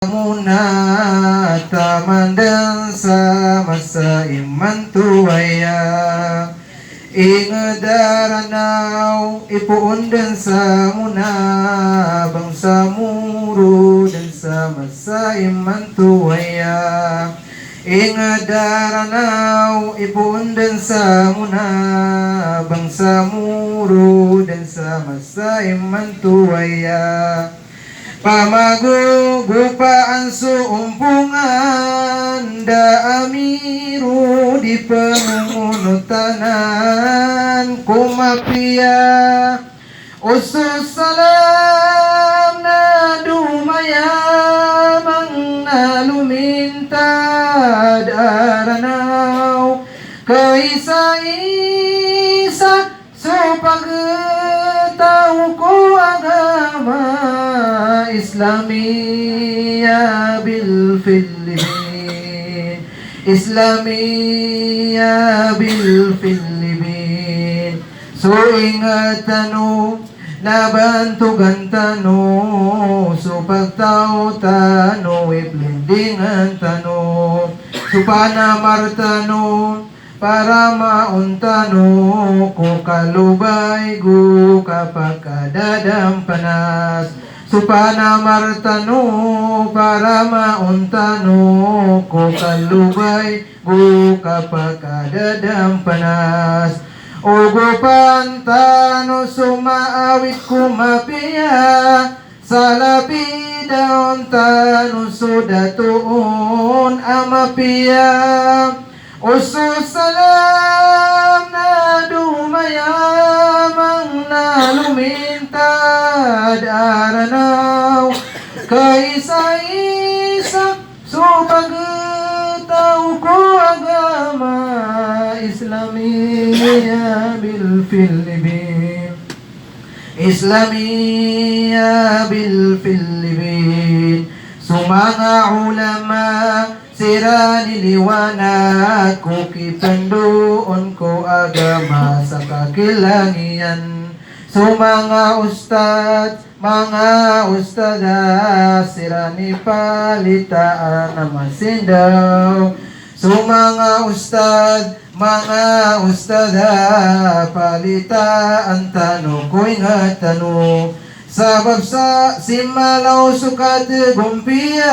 Muna tamandan sa masa iman tuwaya ingadaranaw ipuundan sa muna bangsa muro dan sa masa iman tuwaya ingadaranaw ipuundan sa muna bangsa muro dan sa masa iman tuwaya pamagugupaan suumpungan da amiru di pengunutanan kumapia usus salam na dumaya mang nalumintad aranaw kaisa-isa so pagtaw ko agama Islamiyya bil Philippines Islamiyya bil Philippines so ingatano nabantugan tano so pagtao tano iplendingan tano so panamartano para mauntano ko kalubay gu kapag kadadang panas supana martano para mauntano ko kalubay gu kapag kadadang panas ugo pantano sumaawit kumapia sa lapidaon tano sudatoon amapia usus salam na dumayamang nalumintad aranaw kaisa-isa so pagtaw ko agama Islamiyya bil Philippines Islamiyya bil Philippines so mga ulama sira niliwanag ko kipandoon ko agama sa kakilangian so mga ustada sira ni palitaan na masindaw so mga ustada palitaan tano ko ingat tano sabab sa simalaw sukat gumpia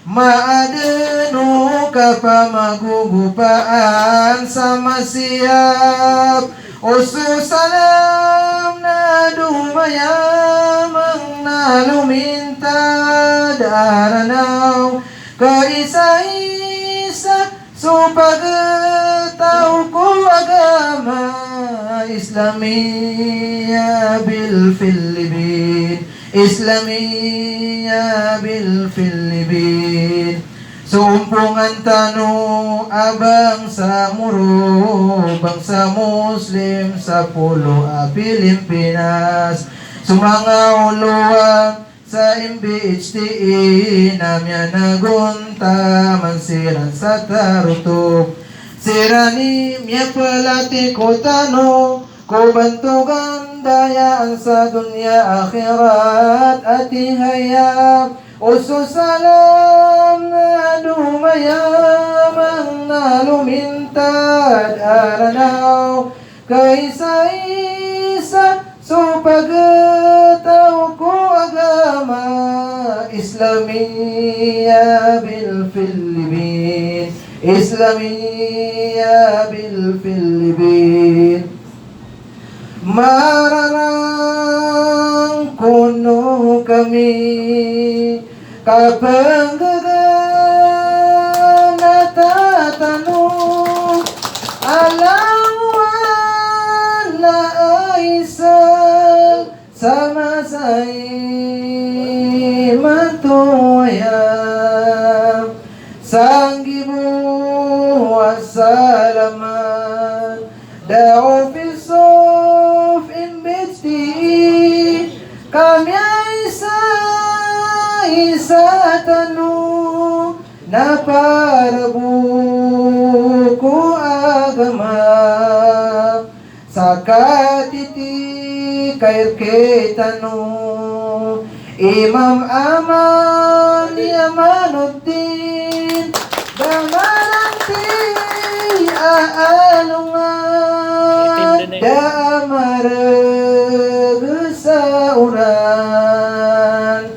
maadeno ka pa magugupaan sa masiyap usus salam na dumayamang nalumintad aranaw kaisa-isa so pagtaw ko agama Islamiyya bil Philippines Islamiyya bil Philippines sumpungan tano abang sa muro bangsa Muslim sa pulo a Pilipinas sumanga uluwang sa MBHTE namya nagunta mansiran sa tarutok sirani miya palati ko tano ko bantugan dayaan sa dunya akhirat at ihayap usus salam na dumayamang nalumintad aranaw kaisa-isa so pagtaw ko agama Islamiyya bil Philippines Islamiyya bil Philippines mararang kuno kami kapag natatanong alawan na aisal sama sa'y matuya sanggibu wasalaman the office of MBHTE kami ay isa tanong na para buko agama sa katiti kair ketano Imam Aman Yamanuddin Damananti Aalungan Damargesauran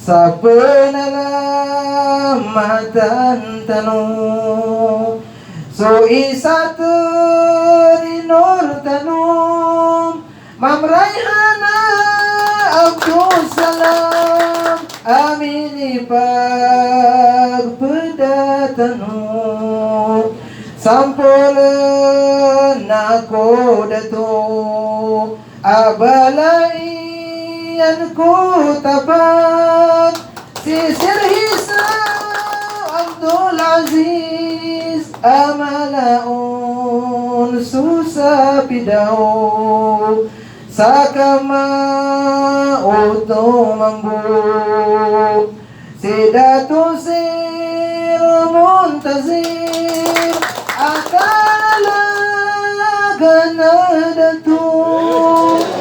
Sapenalamatan tanu So isateri nur tanum Mamraihana Abdul Salam Amini pagpedatanu Sampulan ako dato Abalayan ko tapat Sisir Hisa Abdul Aziz Amalaon susapidaw Sakama uto mambu Sidatu sir muntazir Akala ganadatu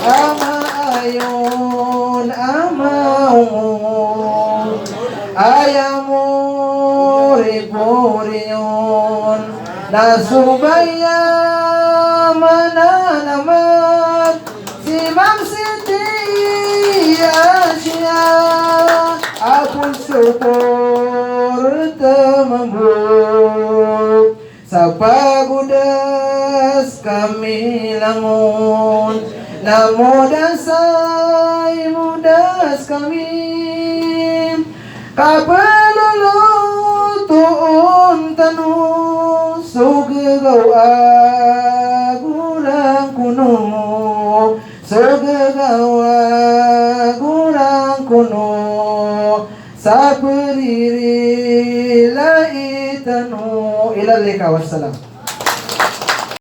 Ama ayon ama ungu Ayamu riburion Nasubaya mananamat Imam Siti Asia Apun syukur temambut Sapa budas kami langun Namo dasai mudas kami Kapelulu tuun tanu Sugegau agurang kuno Segagawa kurang kuno Saperiri laitanu Ilalika wassalam.